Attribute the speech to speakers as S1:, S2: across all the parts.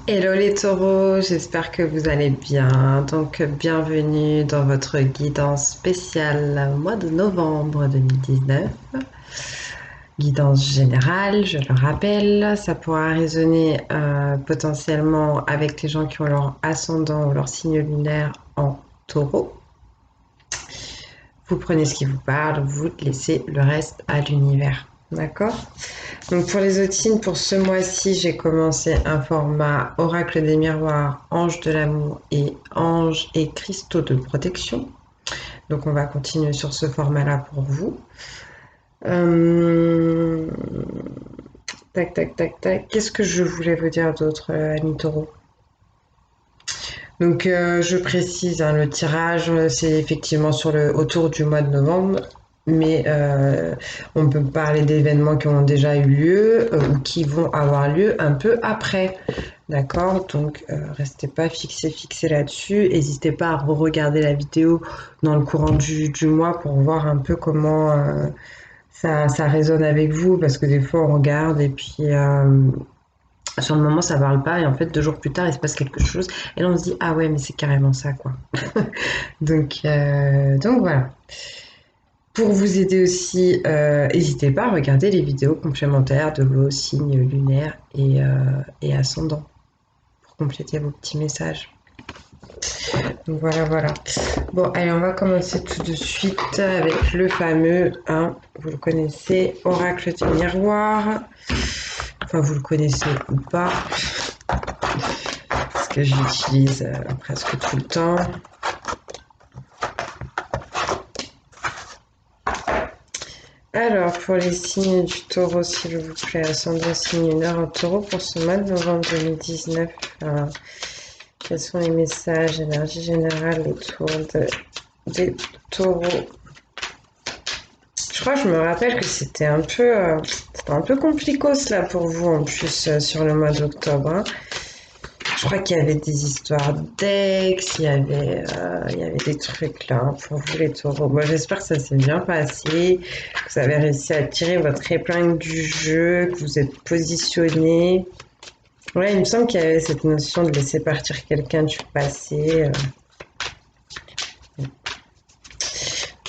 S1: Hello les taureaux, j'espère que vous allez bien. Donc bienvenue dans votre guidance spéciale mois de novembre 2019. Guidance générale, je le rappelle, ça pourra résonner potentiellement avec les gens qui ont leur ascendant ou leur signe lunaire en taureau. Vous prenez ce qui vous parle, vous laissez le reste à l'univers. D'accord? Donc pour les autres signes, pour ce mois-ci, j'ai commencé un format Oracle des miroirs, Ange de l'amour et Ange et cristaux de protection. Donc on va continuer sur ce format-là pour vous. Euh, Tac, tac, tac, tac. Qu'est-ce que je voulais vous dire d'autre, Ami Taureau? Donc je précise, hein, le tirage, c'est effectivement autour du mois de novembre, mais on peut parler d'événements qui ont déjà eu lieu ou qui vont avoir lieu un peu après. D'accord? Donc restez pas fixés là-dessus. N'hésitez pas à re-regarder la vidéo dans le courant du mois pour voir un peu comment ça résonne avec vous, parce que des fois on regarde et puis sur le moment ça parle pas et en fait 2 jours plus tard il se passe quelque chose et là on se dit ah ouais mais c'est carrément ça quoi. Donc voilà. Pour vous aider aussi, n'hésitez pas à regarder les vidéos complémentaires de vos signes lunaires et ascendants pour compléter vos petits messages. Donc voilà, voilà. Bon, allez, on va commencer tout de suite avec le fameux, hein, vous le connaissez, oracle du miroir. Enfin, vous le connaissez ou pas, parce que je l'utilise presque tout le temps. Alors, pour les signes du taureau, s'il vous plaît, ascendant signe lunaire en taureau pour ce mois de novembre 2019. Quels sont les messages, énergie générale autour des taureaux? Je crois que je me rappelle que c'était un peu complicos là pour vous en plus sur le mois d'octobre, hein. Je crois qu'il y avait des histoires d'ex, il y avait des trucs là pour vous les taureaux. Moi j'espère que ça s'est bien passé, que vous avez réussi à tirer votre épingle du jeu, que vous êtes positionné. Ouais, il me semble qu'il y avait cette notion de laisser partir quelqu'un du passé.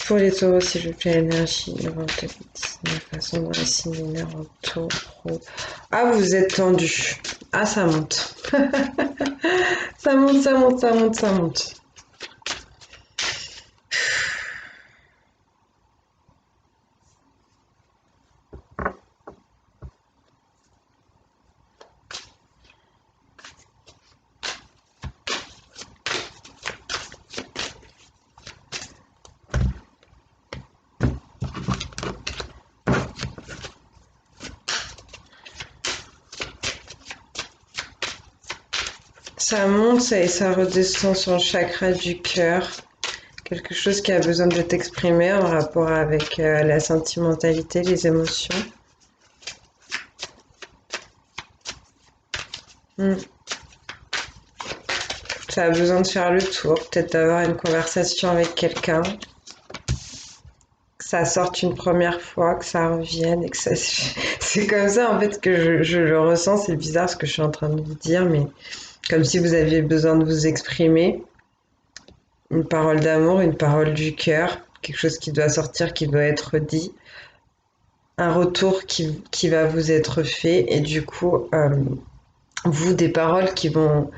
S1: Pour les taureaux, s'il vous plaît, énergie, novembre 2019, façon dans les signes lunaires en taureau. Ah, vous êtes tendu. Ah, ça monte. Ça monte, ça monte, ça monte, ça monte. Ça monte et ça redescend sur le chakra du cœur. Quelque chose qui a besoin d'être exprimé en rapport avec la sentimentalité, les émotions. Hmm. Ça a besoin de faire le tour, peut-être d'avoir une conversation avec quelqu'un, que ça sorte une première fois, que ça revienne, et que ça... C'est comme ça en fait que je le ressens, c'est bizarre ce que je suis en train de vous dire, mais comme si vous aviez besoin de vous exprimer, une parole d'amour, une parole du cœur, quelque chose qui doit sortir, qui doit être dit, un retour qui va vous être fait, et du coup, vous, des paroles qui vont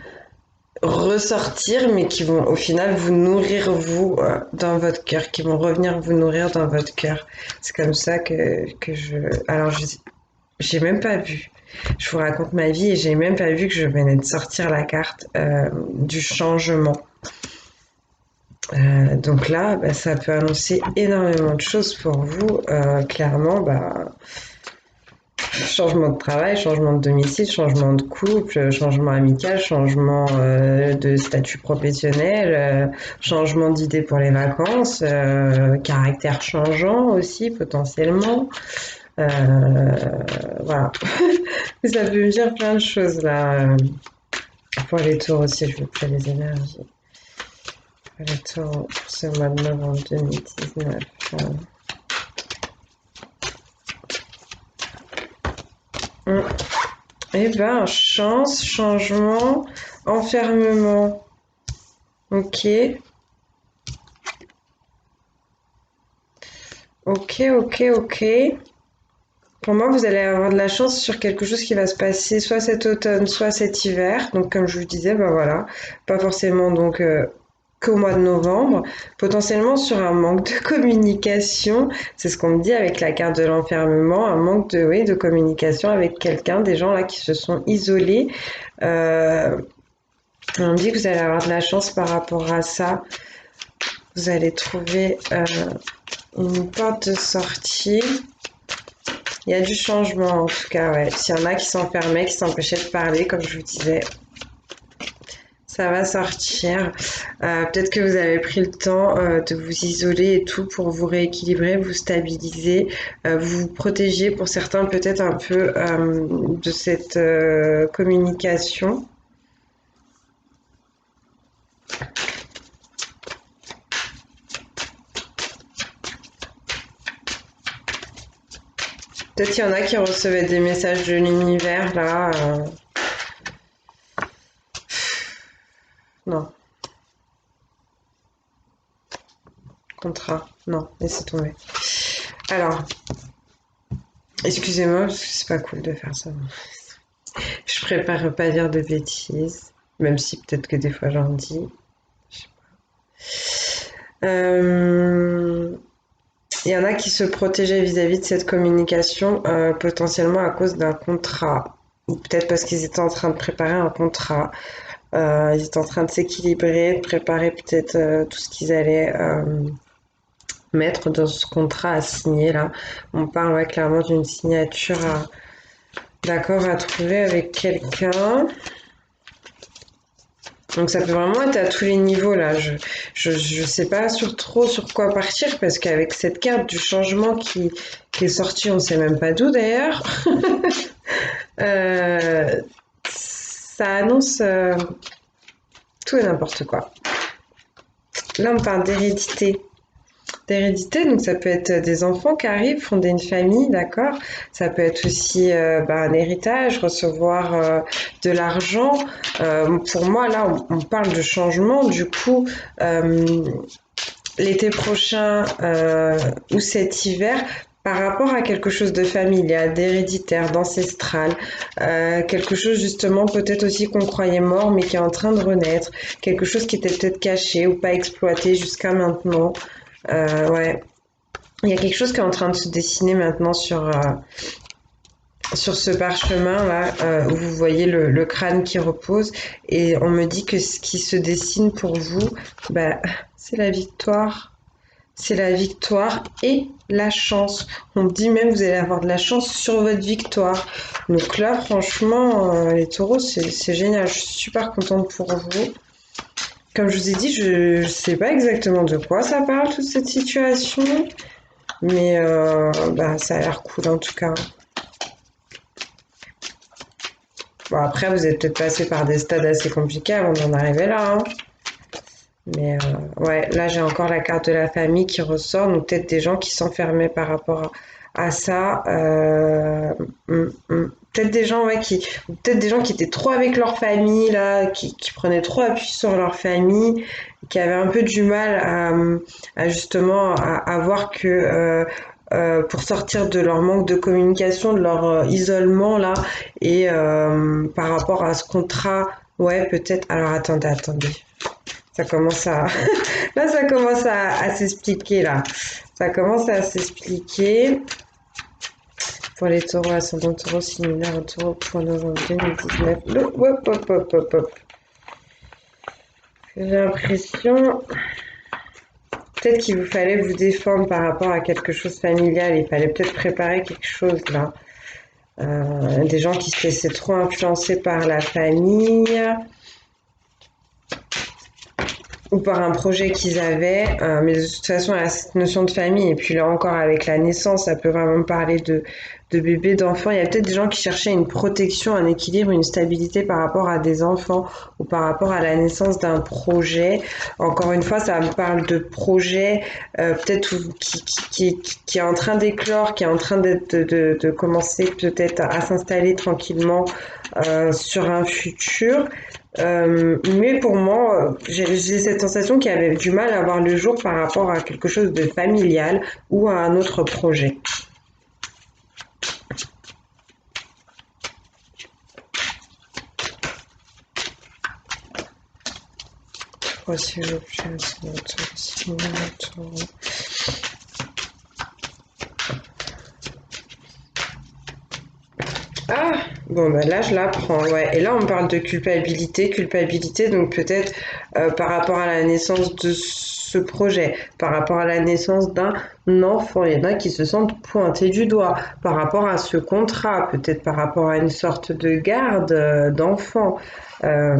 S1: ressortir, mais qui vont au final vous nourrir, vous, dans votre cœur, qui vont revenir vous nourrir dans votre cœur. C'est comme ça que je... Alors, j'ai même pas vu. Je vous raconte ma vie et j'ai même pas vu que je venais de sortir la carte du changement. Donc là, bah, ça peut annoncer énormément de choses pour vous. Clairement, bah, changement de travail, changement de domicile, changement de couple, changement amical, changement de statut professionnel, changement d'idée pour les vacances, caractère changeant aussi potentiellement. Euh, voilà. Ça peut me dire plein de choses là. Pour les tours aussi, je vous plaît les énergies. Pour les tours pour ce mois de novembre 2019. Eh ben, chance, changement, enfermement. Ok, ok. Pour moi, vous allez avoir de la chance sur quelque chose qui va se passer soit cet automne, soit cet hiver. Donc, comme je vous disais, ben voilà, pas forcément donc qu'au mois de novembre. Potentiellement sur un manque de communication, c'est ce qu'on me dit avec la carte de l'enfermement, un manque de, oui, de communication avec quelqu'un, des gens là qui se sont isolés. Euh, on me dit que vous allez avoir de la chance par rapport à ça. Vous allez trouver une porte de sortie. Il y a du changement en tout cas, ouais. S'il y en a qui s'enfermaient, qui s'empêchaient de parler, comme je vous disais, ça va sortir. Peut-être que vous avez pris le temps de vous isoler et tout pour vous rééquilibrer, vous stabiliser, vous vous protéger pour certains peut-être un peu de cette communication. Peut-être qu'il y en a qui recevaient des messages de l'univers là. Non, contrat. Non, laissez tomber. Alors, excusez-moi parce que c'est pas cool de faire ça. Je préfère pas dire de bêtises, même si peut-être que des fois j'en dis. Euh, Il y en a qui se protégeaient vis-à-vis de cette communication, potentiellement à cause d'un contrat. Ou peut-être parce qu'ils étaient en train de préparer un contrat. Ils étaient en train de s'équilibrer, de préparer peut-être tout ce qu'ils allaient mettre dans ce contrat à signer là. On parle ouais, clairement d'une signature d'accord à trouver avec quelqu'un. Donc ça peut vraiment être à tous les niveaux là. Je sais pas trop sur quoi partir parce qu'avec cette carte du changement qui est sortie, on sait même pas d'où d'ailleurs. euh, Ça annonce tout et n'importe quoi. Là on parle d'hérédité. D'hérédité, donc ça peut être des enfants qui arrivent, fonder une famille, d'accord. Ça peut être aussi un héritage, recevoir de l'argent. Pour moi, là, on parle de changement. Du coup, euh, l'été prochain ou cet hiver, par rapport à quelque chose de familial, d'héréditaire, d'ancestral, quelque chose justement peut-être aussi qu'on croyait mort mais qui est en train de renaître, quelque chose qui était peut-être caché ou pas exploité jusqu'à maintenant. Ouais, il y a quelque chose qui est en train de se dessiner maintenant sur ce parchemin là où vous voyez le crâne qui repose et on me dit que ce qui se dessine pour vous, bah, c'est la victoire. C'est la victoire et la chance. On me dit même que vous allez avoir de la chance sur votre victoire. Donc là, franchement, les taureaux, c'est génial. Je suis super contente pour vous. Comme je vous ai dit, je ne sais pas exactement de quoi ça parle, toute cette situation. Mais ça a l'air cool en tout cas. Bon, après, vous êtes peut-être passé par des stades assez compliqués avant d'en arriver là. Hein. Mais ouais, là j'ai encore la carte de la famille qui ressort, donc peut-être des gens qui s'enfermaient par rapport à ça. Peut-être des gens ouais, peut-être des gens qui étaient trop avec leur famille là, qui prenaient trop appui sur leur famille, qui avaient un peu du mal à justement à voir que pour sortir de leur manque de communication, de leur isolement là, et par rapport à ce contrat, ouais peut-être. Alors attendez. Ça commence à... Là, ça commence à s'expliquer, là. Ça commence à s'expliquer. Pour les taureaux, ascendant taureau, similaire au taureau pour novembre 2019. Hop. J'ai l'impression... Peut-être qu'il vous fallait vous défendre par rapport à quelque chose familial. Il fallait peut-être préparer quelque chose, là. Des gens qui se laissaient trop influencer par la famille. ou par un projet qu'ils avaient, mais de toute façon, il y a cette notion de famille, et puis là encore, avec la naissance, ça peut vraiment parler de bébés, d'enfants. Il y a peut-être des gens qui cherchaient une protection, un équilibre, une stabilité par rapport à des enfants, ou par rapport à la naissance d'un projet. Encore une fois, ça me parle de projet, peut-être qui est en train d'éclore, qui est en train de commencer peut-être à s'installer tranquillement sur un futur. Mais pour moi, j'ai cette sensation qu'il y avait du mal à voir le jour par rapport à quelque chose de familial ou à un autre projet. Oh, s'il vous plaît, c'est notre. Ah, bon, bah là, je la prends, ouais. Et là, on parle de culpabilité, culpabilité, donc peut-être par rapport à la naissance de ce projet, par rapport à la naissance d'un enfant. Il y en a qui se sentent pointés du doigt, par rapport à ce contrat, peut-être par rapport à une sorte de garde d'enfant. Euh,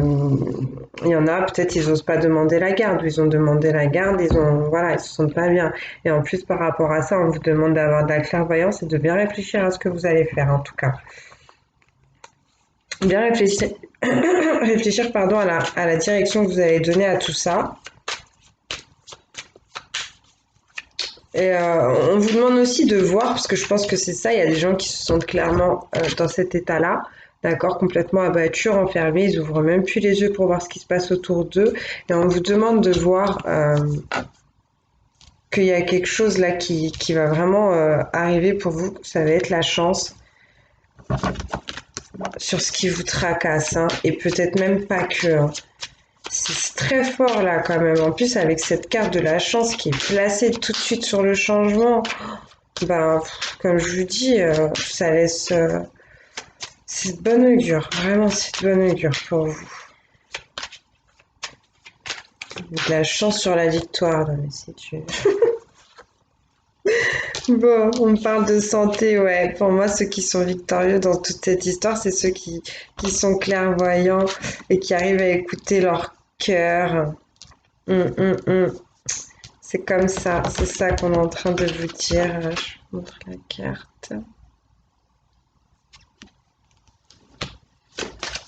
S1: il y en a, peut-être, ils n'osent pas demander la garde, ou ils ont demandé la garde, voilà, ils se sentent pas bien. Et en plus, par rapport à ça, on vous demande d'avoir de la clairvoyance et de bien réfléchir à ce que vous allez faire, en tout cas. Bien réfléchir, réfléchir pardon, à la direction que vous allez donner à tout ça. Et on vous demande aussi de voir, parce que je pense que c'est ça, il y a des gens qui se sentent clairement dans cet état-là, d'accord, complètement abattus, enfermés, ils ouvrent même plus les yeux pour voir ce qui se passe autour d'eux. Et on vous demande de voir qu'il y a quelque chose là qui va vraiment arriver pour vous, ça va être la chance sur ce qui vous tracasse, hein, et peut-être même pas que. Hein. C'est très fort là quand même. En plus avec cette carte de la chance qui est placée tout de suite sur le changement, ben comme je vous dis, ça laisse. C'est de bonne augure, vraiment c'est de bonne augure pour vous. De la chance sur la victoire, non mais c'est tu. Bon, on parle de santé, ouais. Pour moi, ceux qui sont victorieux dans toute cette histoire, c'est ceux qui sont clairvoyants et qui arrivent à écouter leur cœur. Hum. C'est comme ça, c'est ça qu'on est en train de vous dire. Je vous montre la carte.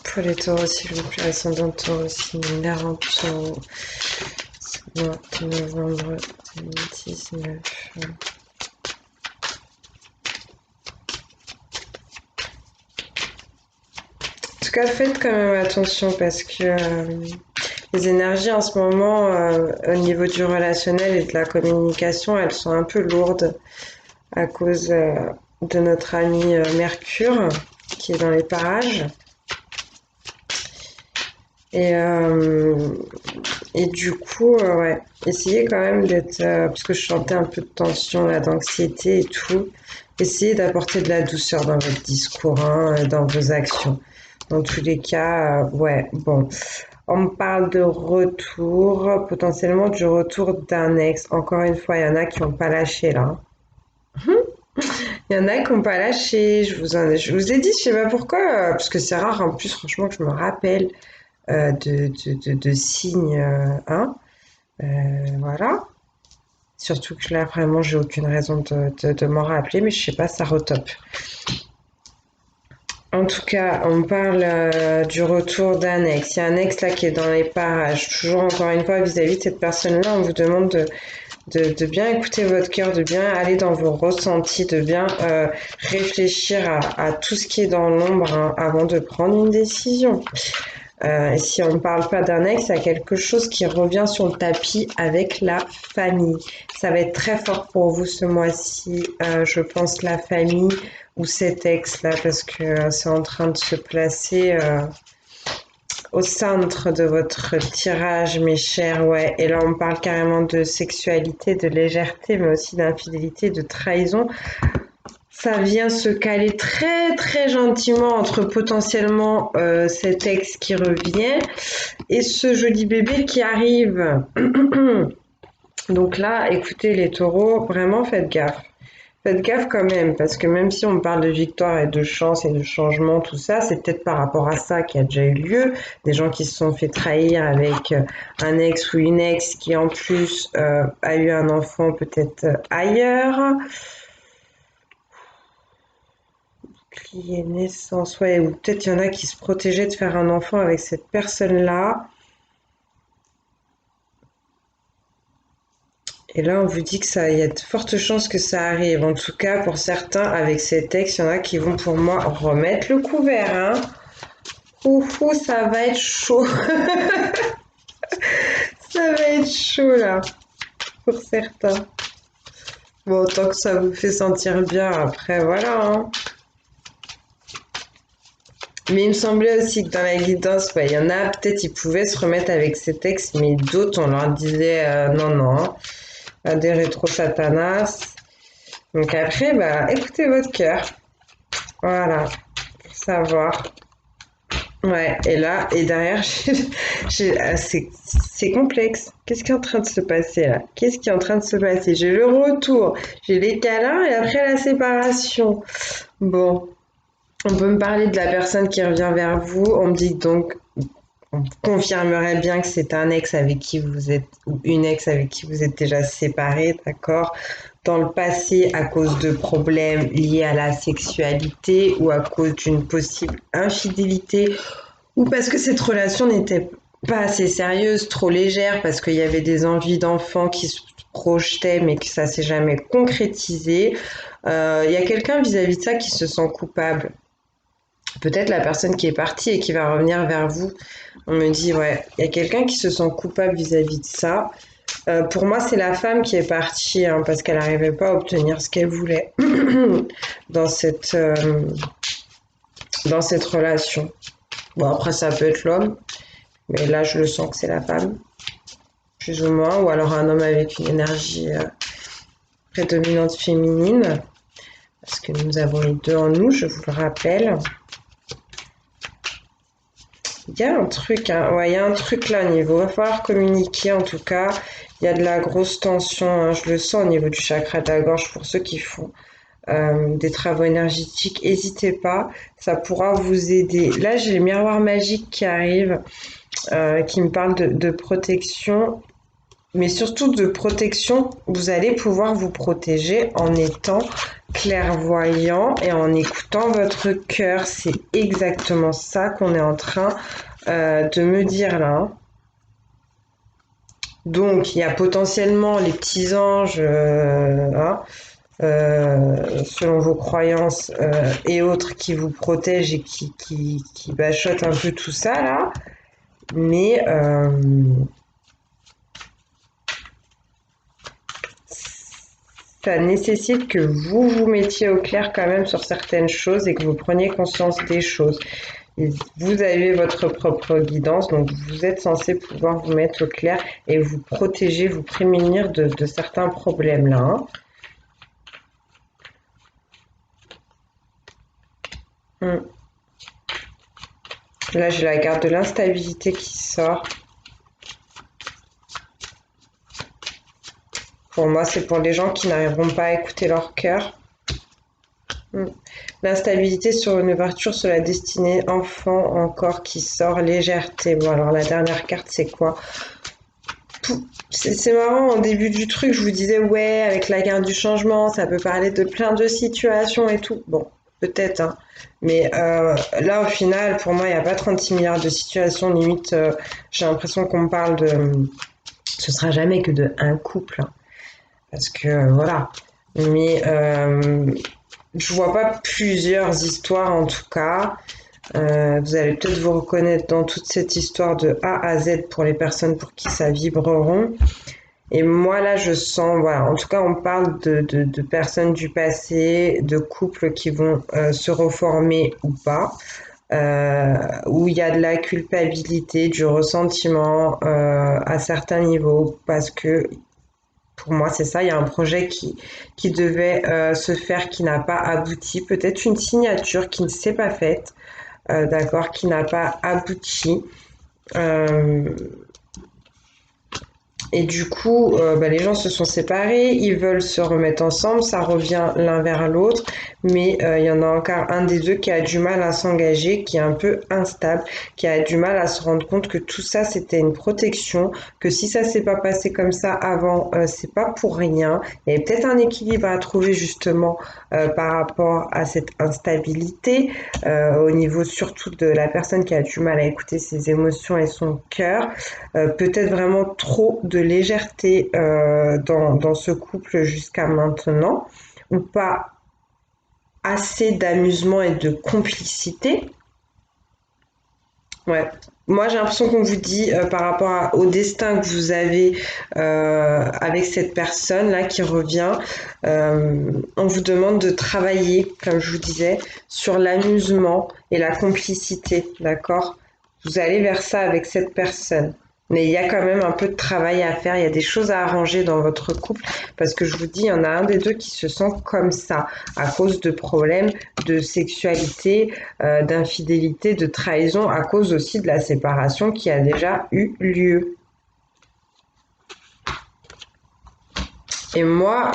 S1: Pour les taureaux, s'il vous plaît, ascendant taureau, lunaire en taureau. Mois de novembre 2019. En tout cas, faites quand même attention parce que les énergies en ce moment, au niveau du relationnel et de la communication, elles sont un peu lourdes à cause de notre ami Mercure qui est dans les parages. Et, euh, et du coup, ouais, essayez quand même d'être, parce que je sentais un peu de tension, là, d'anxiété et tout, essayez d'apporter de la douceur dans votre discours, hein, dans vos actions. Dans tous les cas, ouais, bon. On me parle de retour, potentiellement du retour d'un ex. Encore une fois, il y en a qui n'ont pas lâché là. Il y en a qui n'ont pas lâché. Je vous ai dit, je sais pas pourquoi, parce que c'est rare en plus, franchement, que je me rappelle de signes, hein. Voilà. Surtout que là, vraiment, j'ai aucune raison de m'en rappeler, mais je sais pas, ça retope. En tout cas, on parle du retour d'un ex. Il y a un ex là qui est dans les parages. Toujours encore une fois, vis-à-vis de cette personne-là, on vous demande de bien écouter votre cœur, de bien aller dans vos ressentis, de bien réfléchir à tout ce qui est dans l'ombre, hein, avant de prendre une décision. Et si on ne parle pas d'un ex, il y a quelque chose qui revient sur le tapis avec la famille. Ça va être très fort pour vous ce mois-ci, je pense, la famille ou cet ex-là, parce que c'est en train de se placer au centre de votre tirage, mes chers. Ouais. Et là, on parle carrément de sexualité, de légèreté, mais aussi d'infidélité, de trahison. Ça vient se caler très très gentiment entre potentiellement cet ex qui revient et ce joli bébé qui arrive. Donc là, écoutez les taureaux, vraiment faites gaffe. Faites gaffe quand même, parce que même si on parle de victoire et de chance et de changement, tout ça, c'est peut-être par rapport à ça qui a déjà eu lieu. Des gens qui se sont fait trahir avec un ex ou une ex qui en plus a eu un enfant peut-être ailleurs. Bouclier, naissance, ouais, ou peut-être il y en a qui se protégeaient de faire un enfant avec cette personne-là. Et là, on vous dit que ça, il y a de fortes chances que ça arrive. En tout cas, pour certains, avec cet ex, il y en a qui vont pour moi remettre le couvert, hein. Ouh, ça va être chaud. Ça va être chaud là, pour certains. Bon, tant que ça vous fait sentir bien, après, voilà, hein. Mais il me semblait aussi que dans la guidance, ouais, il y en a, peut-être, ils pouvaient se remettre avec cet ex, mais d'autres, on leur disait non, non, hein, des rétro-satanas. Donc après, bah, écoutez votre cœur. Voilà, pour savoir. Ouais, et là, et derrière, c'est complexe. Qu'est-ce qui est en train de se passer là? Qu'est-ce qui est en train de se passer? J'ai le retour, j'ai les câlins et après la séparation. Bon, on peut me parler de la personne qui revient vers vous. On me dit donc, on confirmerait bien que c'est un ex avec qui vous êtes, ou une ex avec qui vous êtes déjà séparés, d'accord? Dans le passé, à cause de problèmes liés à la sexualité ou à cause d'une possible infidélité ou parce que cette relation n'était pas assez sérieuse, trop légère, parce qu'il y avait des envies d'enfants qui se projetaient, mais que ça s'est jamais concrétisé. Il y a quelqu'un vis-à-vis de ça qui se sent coupable. Peut-être la personne qui est partie et qui va revenir vers vous. On me dit, ouais, il y a quelqu'un qui se sent coupable vis-à-vis de ça. Pour moi, c'est la femme qui est partie, hein, parce qu'elle n'arrivait pas à obtenir ce qu'elle voulait dans dans cette relation. Bon, après, ça peut être l'homme. Mais là, je le sens que c'est la femme, plus ou moins, ou alors un homme avec une énergie prédominante féminine, parce que nous avons les deux en nous, je vous le rappelle. Il y a un truc, hein, ouais, il y a un truc là au niveau. Il va falloir communiquer en tout cas. Il y a de la grosse tension, hein, je le sens au niveau du chakra de la gorge pour ceux qui font des travaux énergétiques. N'hésitez pas, ça pourra vous aider. Là, j'ai les miroirs magiques qui arrivent, qui me parlent de protection. Mais surtout de protection, vous allez pouvoir vous protéger en étant clairvoyant et en écoutant votre cœur. C'est exactement ça qu'on est en train de me dire là, hein. Donc, il y a potentiellement les petits anges, hein, selon vos croyances et autres, qui vous protègent et qui bachotent un peu tout ça là. Mais ça nécessite que vous vous mettiez au clair quand même sur certaines choses et que vous preniez conscience des choses. Et vous avez votre propre guidance, donc vous êtes censé pouvoir vous mettre au clair et vous protéger, vous prémunir de certains problèmes là, hein. Là, j'ai la carte de l'instabilité qui sort. Pour moi, c'est pour les gens qui n'arriveront pas à écouter leur cœur. L'instabilité sur une ouverture sur la destinée enfant encore qui sort, légèreté. Bon, alors la dernière carte, c'est quoi? C'est marrant, au début du truc, je vous disais, ouais, avec la carte du changement, ça peut parler de plein de situations et tout. Bon, peut-être, hein. Mais là, au final, pour moi, il n'y a pas 36 milliards de situations. Limite, j'ai l'impression qu'on me parle de... Ce sera jamais que de un couple, hein. Parce que, voilà. Mais je vois pas plusieurs histoires, en tout cas. Vous allez peut-être vous reconnaître dans toute cette histoire de A à Z pour les personnes pour qui ça vibreront. Et moi, là, je sens, voilà, en tout cas, on parle de personnes du passé, de couples qui vont se reformer ou pas, où il y a de la culpabilité, du ressentiment à certains niveaux, parce que pour moi, c'est ça, il y a un projet qui devait se faire, qui n'a pas abouti, peut-être une signature qui ne s'est pas faite, d'accord, qui n'a pas abouti. Euh, Et du coup, les gens se sont séparés, ils veulent se remettre ensemble, ça revient l'un vers l'autre, mais il y en a encore un des deux qui a du mal à s'engager, qui est un peu instable, qui a du mal à se rendre compte que tout ça c'était une protection, que si ça s'est pas passé comme ça avant, c'est pas pour rien. Il y avait peut-être un équilibre à trouver justement par rapport à cette instabilité, au niveau surtout de la personne qui a du mal à écouter ses émotions et son cœur. Peut-être vraiment trop de légèreté dans ce couple jusqu'à maintenant, ou pas assez d'amusement et de complicité. Ouais. Moi, j'ai l'impression qu'on vous dit par rapport au destin que vous avez avec cette personne-là qui revient, on vous demande de travailler, comme je vous disais, sur l'amusement et la complicité, d'accord? Vous allez vers ça avec cette personne. Mais il y a quand même un peu de travail à faire, il y a des choses à arranger dans votre couple, parce que je vous dis, il y en a un des deux qui se sent comme ça, à cause de problèmes de sexualité, d'infidélité, de trahison, à cause aussi de la séparation qui a déjà eu lieu. Et moi,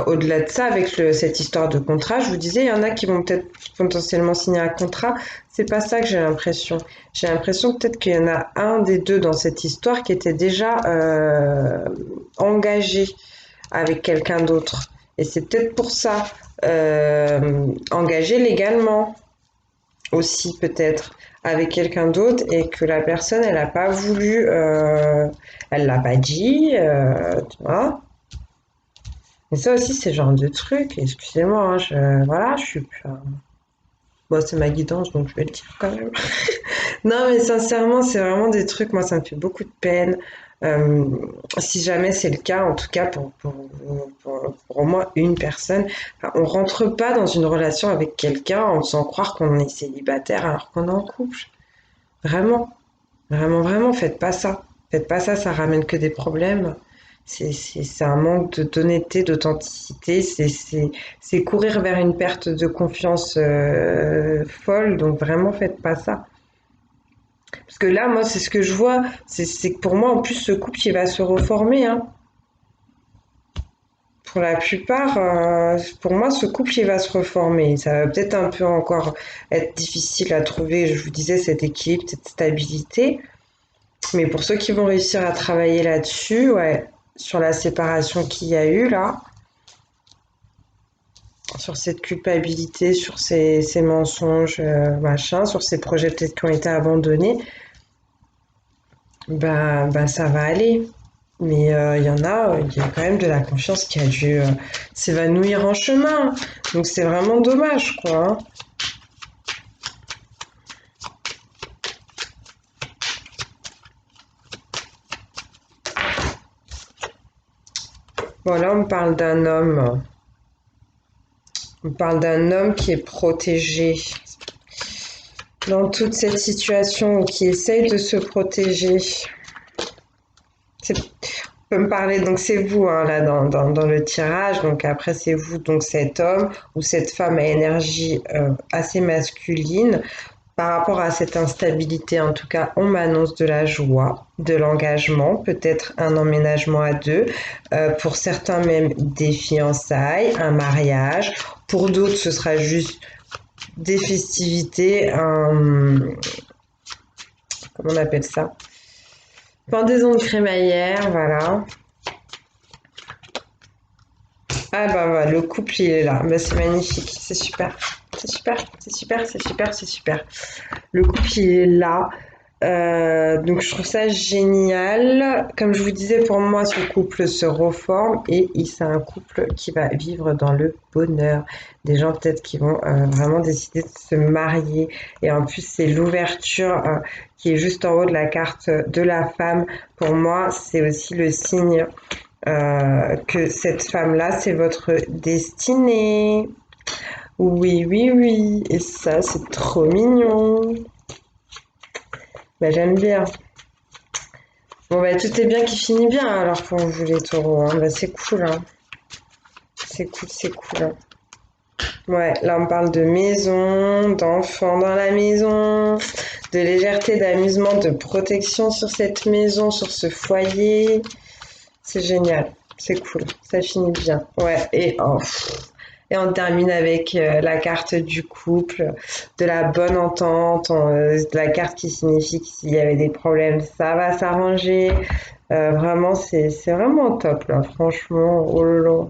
S1: au-delà de ça, avec cette histoire de contrat, je vous disais, il y en a qui vont peut-être potentiellement signer un contrat. C'est pas ça que j'ai l'impression. J'ai l'impression peut-être qu'il y en a un des deux dans cette histoire qui était déjà engagé avec quelqu'un d'autre. Et c'est peut-être pour ça, engagé légalement aussi peut-être avec quelqu'un d'autre et que la personne elle n'a pas voulu, elle l'a pas dit, tu vois. Mais ça aussi, c'est le genre de truc. Excusez-moi, hein, voilà, je suis plus. Bon, c'est ma guidance, donc je vais le dire quand même. Non, mais sincèrement, c'est vraiment des trucs. Moi, ça me fait beaucoup de peine. Euh, Si jamais c'est le cas, en tout cas pour au moins une personne, enfin, on rentre pas dans une relation avec quelqu'un en faisant croire qu'on est célibataire alors qu'on est en couple. Vraiment, vraiment, vraiment, faites pas ça. Faites pas ça, ça ramène que des problèmes. C'est un manque d'honnêteté, d'authenticité. C'est courir vers une perte de confiance folle. Donc vraiment, faites pas ça. Parce que là, moi, c'est ce que je vois. C'est que pour moi, en plus, ce couple, il va se reformer. Hein. Pour la plupart, pour moi, ce couple, il va se reformer. Ça va peut-être un peu encore être difficile à trouver, je vous disais, cet équilibre, cette stabilité. Mais pour ceux qui vont réussir à travailler là-dessus, ouais, sur la séparation qu'il y a eu là, sur cette culpabilité, sur ces mensonges, machin, sur ces projets peut-être qui ont été abandonnés, bah ça va aller. Mais il y a quand même de la confiance qui a dû s'évanouir en chemin. Donc c'est vraiment dommage, quoi. Hein. Bon, là, on parle d'un homme. On parle d'un homme qui est protégé dans toute cette situation ou qui essaye de se protéger. C'est peut me parler, donc c'est vous hein, là dans le tirage, donc après c'est vous, donc cet homme ou cette femme à énergie assez masculine. Par rapport à cette instabilité, en tout cas, on m'annonce de la joie, de l'engagement, peut-être un emménagement à deux, pour certains même des fiançailles, un mariage, pour d'autres ce sera juste des festivités, comment on appelle ça? Pendaison de crémaillère, voilà. Ah bah, le couple il est là, bah, c'est magnifique, c'est super, c'est super, c'est super, c'est super, c'est super. Le couple il est là, donc je trouve ça génial. Comme je vous disais, pour moi ce couple se reforme et c'est un couple qui va vivre dans le bonheur. Des gens peut-être qui vont vraiment décider de se marier et en plus c'est l'ouverture qui est juste en haut de la carte de la femme. Pour moi c'est aussi le signe que cette femme-là, c'est votre destinée. Oui, oui, oui. Et ça, c'est trop mignon. Bah, j'aime bien. Bon, bah, tout est bien qui finit bien alors pour vous les taureaux. Hein. Bah, c'est cool. Hein. C'est cool, c'est cool. Hein. Ouais, là, on parle de maison, d'enfants dans la maison, de légèreté, d'amusement, de protection sur cette maison, sur ce foyer. C'est génial. C'est cool. Ça finit bien. Ouais. Et on termine avec la carte du couple, de la bonne entente, de la carte qui signifie que s'il y avait des problèmes, ça va s'arranger. Vraiment, c'est vraiment top là. Franchement, oh là là.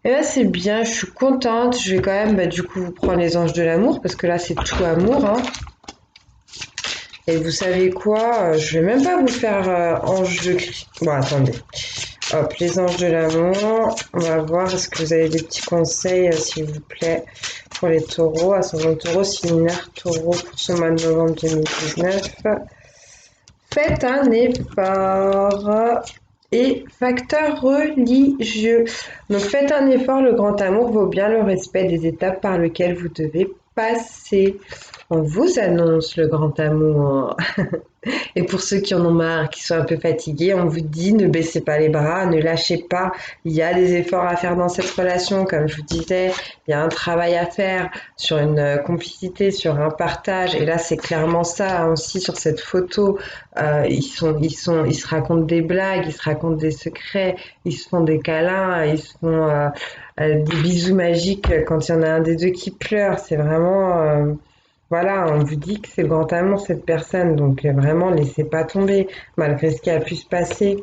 S1: Et là, c'est bien, je suis contente. Je vais quand même, du coup, vous prendre les anges de l'amour, parce que là, c'est tout amour, hein. Et vous savez quoi? Je vais même pas vous faire ange de cri. Bon, attendez. Hop, les anges de l'amour. On va voir, est-ce que vous avez des petits conseils, s'il vous plaît, pour les taureaux, ascendant taureau, lunaire taureau, pour ce mois de novembre 2019. Faites un effort. Et facteur religieux. Donc faites un effort, le grand amour vaut bien le respect des étapes par lesquelles vous devez passer. On vous annonce le grand amour. Et pour ceux qui en ont marre, qui sont un peu fatigués, on vous dit ne baissez pas les bras, ne lâchez pas. Il y a des efforts à faire dans cette relation, comme je vous disais. Il y a un travail à faire sur une complicité, sur un partage. Et là, c'est clairement ça hein, aussi sur cette photo. Ils se racontent des blagues, ils se racontent des secrets, ils se font des câlins, ils se font des bisous magiques quand il y en a un des deux qui pleure. C'est vraiment voilà, on vous dit que c'est le grand amour cette personne, donc vraiment laissez pas tomber malgré ce qui a pu se passer.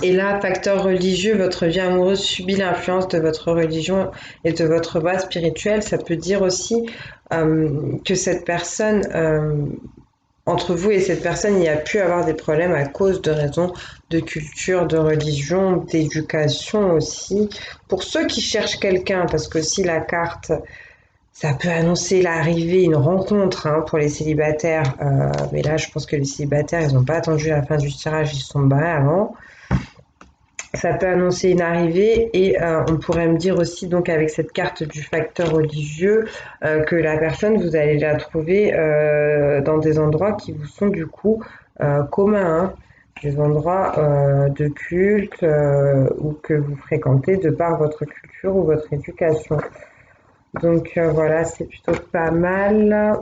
S1: Et là, facteur religieux, votre vie amoureuse subit l'influence de votre religion et de votre base spirituelle. Ça peut dire aussi que cette personne, entre vous et cette personne, il y a pu avoir des problèmes à cause de raisons de culture, de religion, d'éducation aussi. Pour ceux qui cherchent quelqu'un, parce que si la carte ça peut annoncer l'arrivée, une rencontre hein, pour les célibataires. Mais là, je pense que les célibataires, ils n'ont pas attendu la fin du tirage, ils se sont barrés avant. Ça peut annoncer une arrivée et on pourrait me dire aussi, donc avec cette carte du facteur religieux, que la personne, vous allez la trouver dans des endroits qui vous sont du coup communs. Hein, des endroits de culte ou que vous fréquentez de par votre culture ou votre éducation. Donc voilà, c'est plutôt pas mal.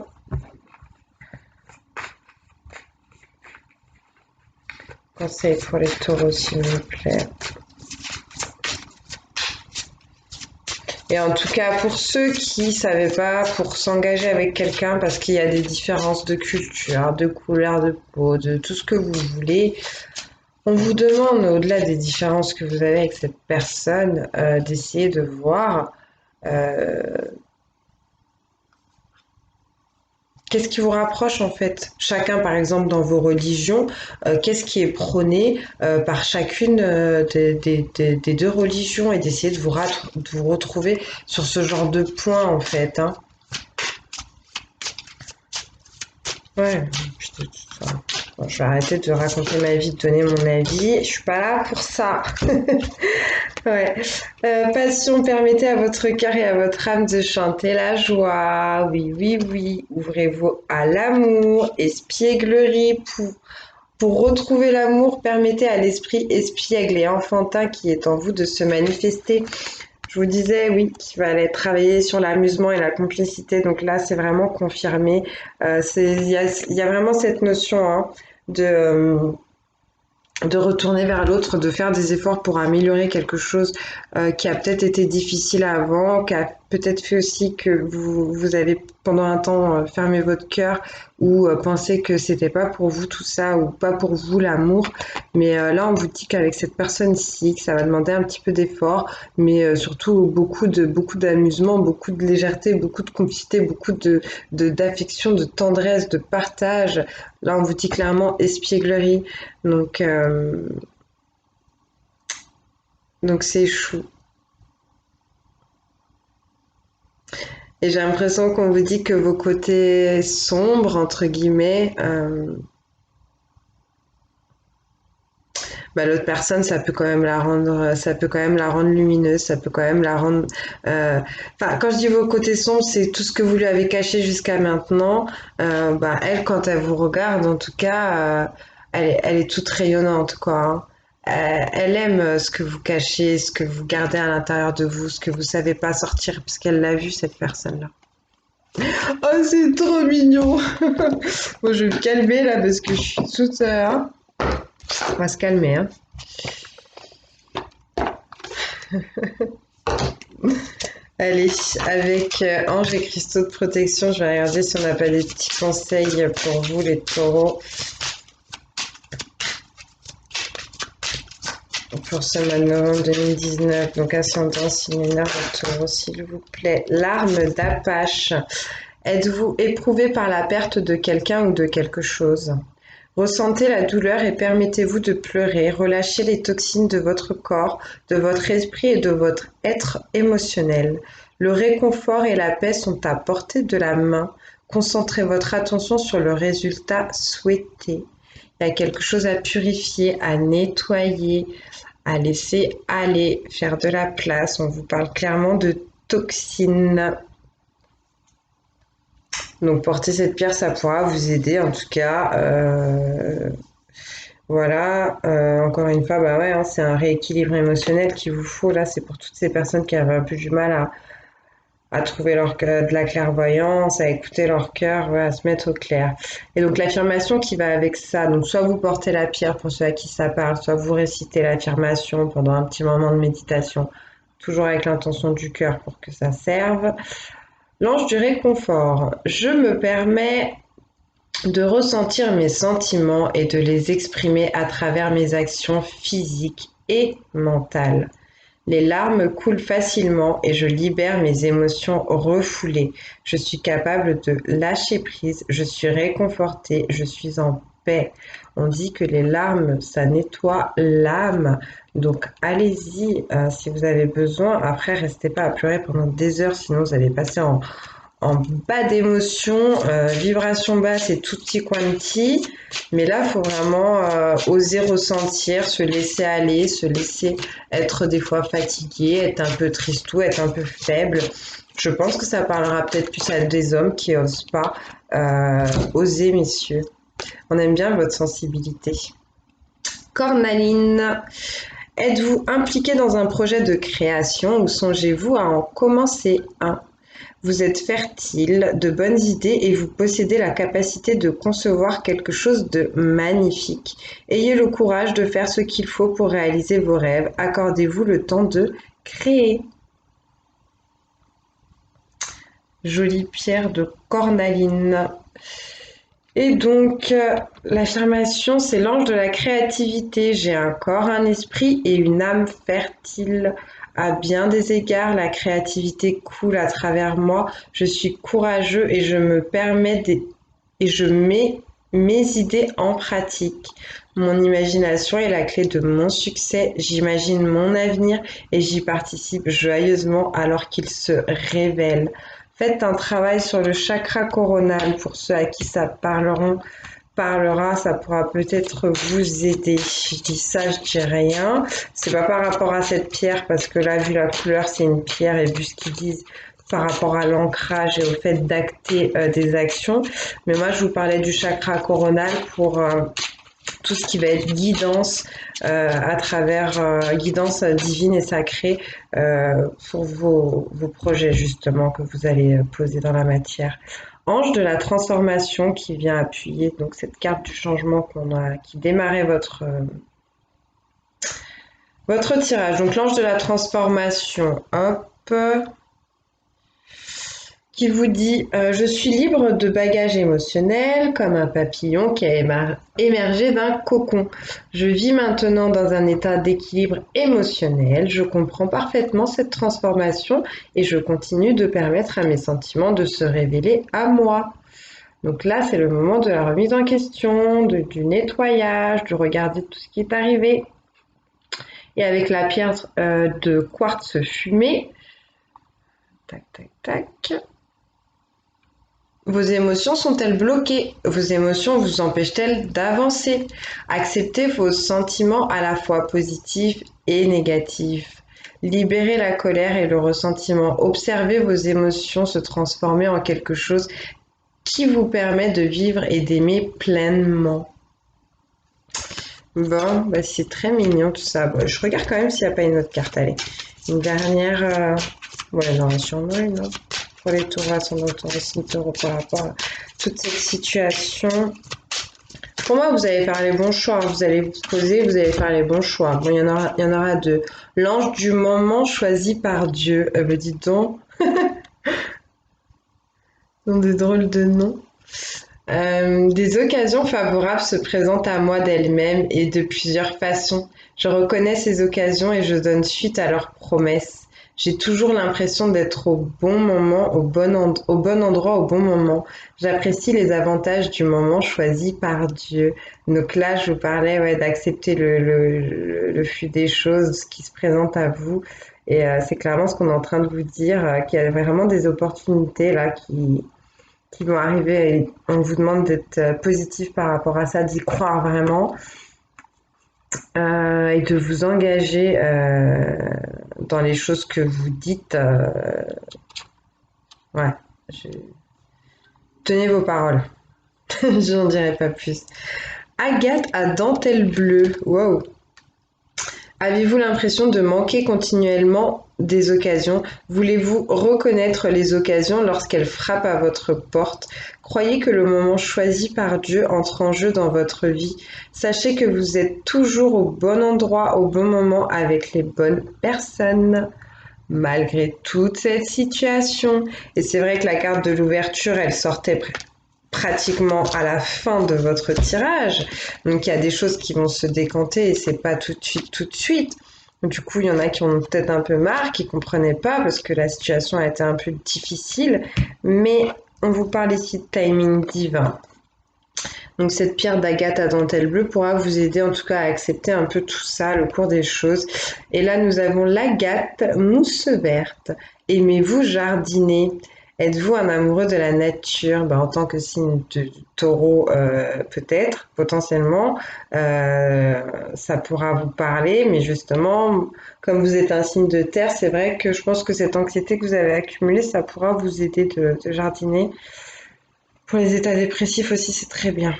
S1: Conseil pour les taureaux, s'il vous plaît. Et en tout cas, pour ceux qui ne savaient pas, pour s'engager avec quelqu'un, parce qu'il y a des différences de culture, de couleur de peau, de tout ce que vous voulez, on vous demande, au-delà des différences que vous avez avec cette personne, d'essayer de voir euh, qu'est-ce qui vous rapproche en fait? Chacun, par exemple, dans vos religions, qu'est-ce qui est prôné par chacune des deux religions et d'essayer de de vous retrouver sur ce genre de points en fait. Hein. Ouais, je te dis ça. Bon, je vais arrêter de raconter ma vie, de donner mon avis. Je suis pas là pour ça. Ouais. Passion, permettez à votre cœur et à votre âme de chanter la joie. Oui, oui, oui. Ouvrez-vous à l'amour. Espièglerie. Pour retrouver l'amour, permettez à l'esprit espiègle et enfantin qui est en vous de se manifester. Je vous disais, oui, qu'il fallait travailler sur l'amusement et la complicité. Donc là, c'est vraiment confirmé. Il y a vraiment cette notion hein, de de retourner vers l'autre, de faire des efforts pour améliorer quelque chose qui a peut-être été difficile avant, qui a peut-être fait aussi que vous avez pendant un temps fermé votre cœur ou pensé que c'était pas pour vous tout ça ou pas pour vous l'amour. Mais là, on vous dit qu'avec cette personne-ci, que ça va demander un petit peu d'effort, mais surtout beaucoup d'amusement, beaucoup de légèreté, beaucoup de complicité, beaucoup d'affection, de tendresse, de partage. Là, on vous dit clairement espièglerie. Donc, euh, donc c'est chou. Et j'ai l'impression qu'on vous dit que vos côtés sombres, entre guillemets, l'autre personne, ça peut quand même la rendre lumineuse, ça peut quand même la rendre. Enfin, quand je dis vos côtés sombres, c'est tout ce que vous lui avez caché jusqu'à maintenant. Elle, quand elle vous regarde, en tout cas, elle est toute rayonnante, quoi. Hein. Elle aime ce que vous cachez, ce que vous gardez à l'intérieur de vous, ce que vous savez pas sortir, parce qu'elle l'a vu cette personne-là. Oh, c'est trop mignon. Bon, je vais me calmer là parce que je suis toute. Hein. On va se calmer. Hein. Allez, avec anges et cristaux de protection, je vais regarder si on n'a pas des petits conseils pour vous, les taureaux, pour ce mois de novembre 2019. Donc, ascendant, signe lunaire, taureau, s'il vous plaît. L'arme d'Apache. Êtes-vous éprouvé par la perte de quelqu'un ou de quelque chose? Ressentez la douleur et permettez-vous de pleurer. Relâchez les toxines de votre corps, de votre esprit et de votre être émotionnel. Le réconfort et la paix sont à portée de la main. Concentrez votre attention sur le résultat souhaité. Il y a quelque chose à purifier, à nettoyer, à laisser aller, faire de la place. On vous parle clairement de toxines. Donc porter cette pierre, ça pourra vous aider en tout cas. Voilà, encore une fois, bah ouais, hein, c'est un rééquilibre émotionnel qu'il vous faut. Là, c'est pour toutes ces personnes qui avaient un peu du mal à trouver de la clairvoyance, à écouter leur cœur, voilà, à se mettre au clair. Et donc l'affirmation qui va avec ça, donc soit vous portez la pierre pour ceux à qui ça parle, soit vous récitez l'affirmation pendant un petit moment de méditation, toujours avec l'intention du cœur pour que ça serve. L'ange du réconfort. Je me permets de ressentir mes sentiments et de les exprimer à travers mes actions physiques et mentales. Les larmes coulent facilement et je libère mes émotions refoulées. Je suis capable de lâcher prise, je suis réconfortée, je suis en paix. On dit que les larmes, ça nettoie l'âme. Donc allez-y si vous avez besoin. Après, restez pas à pleurer pendant des heures, sinon vous allez passer en bas d'émotion, vibration basse et tutti quanti. Mais là, il faut vraiment oser ressentir, se laisser aller, se laisser être des fois fatigué, être un peu tristou, être un peu faible. Je pense que ça parlera peut-être plus à des hommes qui n'osent pas oser, messieurs. On aime bien votre sensibilité. Cornaline, êtes-vous impliqué dans un projet de création ou songez-vous à en commencer un? Vous êtes fertile, de bonnes idées et vous possédez la capacité de concevoir quelque chose de magnifique. Ayez le courage de faire ce qu'il faut pour réaliser vos rêves. Accordez-vous le temps de créer. Jolie pierre de cornaline. Et donc, l'affirmation, c'est l'ange de la créativité. J'ai un corps, un esprit et une âme fertile. À bien des égards, la créativité coule à travers moi. Je suis courageux et je mets mes idées en pratique. Mon imagination est la clé de mon succès. J'imagine mon avenir et j'y participe joyeusement alors qu'il se révèle. Faites un travail sur le chakra coronal pour ceux à qui ça parlera, ça pourra peut-être vous aider. Je dis ça, je dis rien. C'est pas par rapport à cette pierre parce que là, vu la couleur, c'est une pierre et vu ce qu'ils disent par rapport à l'ancrage et au fait d'acter des actions. Mais moi, je vous parlais du chakra coronal pour tout ce qui va être guidance à travers guidance divine et sacrée pour vos projets justement que vous allez poser dans la matière. Ange de la transformation qui vient appuyer donc cette carte du changement qui démarrait votre tirage. Donc l'ange de la transformation, hop, qui vous dit je suis libre de bagages émotionnels comme un papillon qui a émergé d'un cocon. Je vis maintenant dans un état d'équilibre émotionnel. Je comprends parfaitement cette transformation et je continue de permettre à mes sentiments de se révéler à moi. Donc là, c'est le moment de la remise en question, du nettoyage, de regarder tout ce qui est arrivé. Et avec la pierre de quartz fumé, tac, tac, tac. Vos émotions sont-elles bloquées? Vos émotions vous empêchent-elles d'avancer? Acceptez vos sentiments à la fois positifs et négatifs. Libérez la colère et le ressentiment. Observez vos émotions se transformer en quelque chose qui vous permet de vivre et d'aimer pleinement. Bon, bah c'est très mignon tout ça. Bon, je regarde quand même s'il n'y a pas une autre carte. Allez, une dernière. Ouais, j'en ai sûrement une. Hein. Pour les taureaux, ascendant taureau, signe taureau par rapport à toute cette situation. Pour moi, vous allez faire les bons choix. Vous allez vous poser, vous allez faire les bons choix. Bon, il y en aura deux. L'ange du moment choisi par Dieu. Me dites donc, dans des drôles de noms. Des occasions favorables se présentent à moi d'elles-mêmes et de plusieurs façons. Je reconnais ces occasions et je donne suite à leurs promesses. J'ai toujours l'impression d'être au bon moment, au bon endroit, au bon moment. J'apprécie les avantages du moment choisi par Dieu. Donc là, je vous parlais d'accepter le flux des choses qui se présentent à vous. Et c'est clairement ce qu'on est en train de vous dire, qu'il y a vraiment des opportunités là qui vont arriver et on vous demande d'être positif par rapport à ça, d'y croire vraiment et de vous engager dans les choses que vous dites. Ouais, je- tenez vos paroles. Je n'en dirai pas plus. Agathe à dentelle bleue. Wow. Avez-vous l'impression de manquer continuellement des occasions? Voulez-vous reconnaître les occasions lorsqu'elles frappent à votre porte? Croyez que le moment choisi par Dieu entre en jeu dans votre vie. Sachez que vous êtes toujours au bon endroit, au bon moment, avec les bonnes personnes, malgré toute cette situation. Et c'est vrai que la carte de l'ouverture, elle sortait pratiquement à la fin de votre tirage. Donc il y a des choses qui vont se décanter et c'est pas tout de suite, tout de suite. Du coup, il y en a qui ont peut-être un peu marre, qui comprenaient pas parce que la situation a été un peu difficile. Mais on vous parle ici de timing divin. Donc cette pierre d'agate à dentelle bleue pourra vous aider en tout cas à accepter un peu tout ça, le cours des choses. Et là, nous avons l'agate mousse verte. Aimez-vous jardiner? Êtes-vous un amoureux de la nature? En tant que signe de taureau, peut-être, potentiellement, ça pourra vous parler, mais justement, comme vous êtes un signe de terre, c'est vrai que je pense que cette anxiété que vous avez accumulée, ça pourra vous aider de jardiner. Pour les états dépressifs aussi, c'est très bien.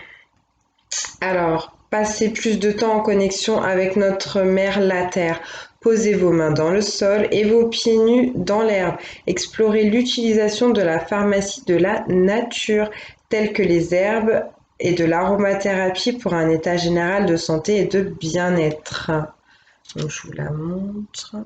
S1: Alors, passez plus de temps en connexion avec notre mère, la terre. Posez vos mains dans le sol et vos pieds nus dans l'herbe. Explorez l'utilisation de la pharmacie de la nature, telles que les herbes et de l'aromathérapie pour un état général de santé et de bien-être. Donc, je vous la montre.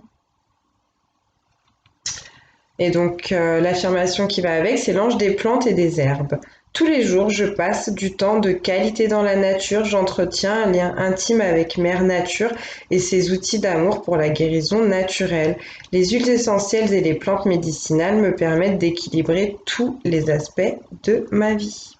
S1: Et donc, l'affirmation qui va avec, c'est l'ange des plantes et des herbes. Tous les jours, je passe du temps de qualité dans la nature, j'entretiens un lien intime avec Mère Nature et ses outils d'amour pour la guérison naturelle. Les huiles essentielles et les plantes médicinales me permettent d'équilibrer tous les aspects de ma vie.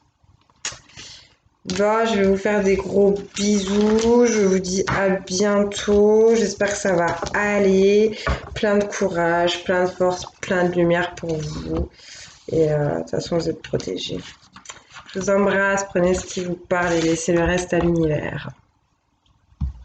S1: Bon, je vais vous faire des gros bisous. Je vous dis à bientôt. J'espère que ça va aller. Plein de courage, plein de force, plein de lumière pour vous. Et de toute façon, vous êtes protégés. Je vous embrasse. Prenez ce qui vous parle et laissez le reste à l'univers.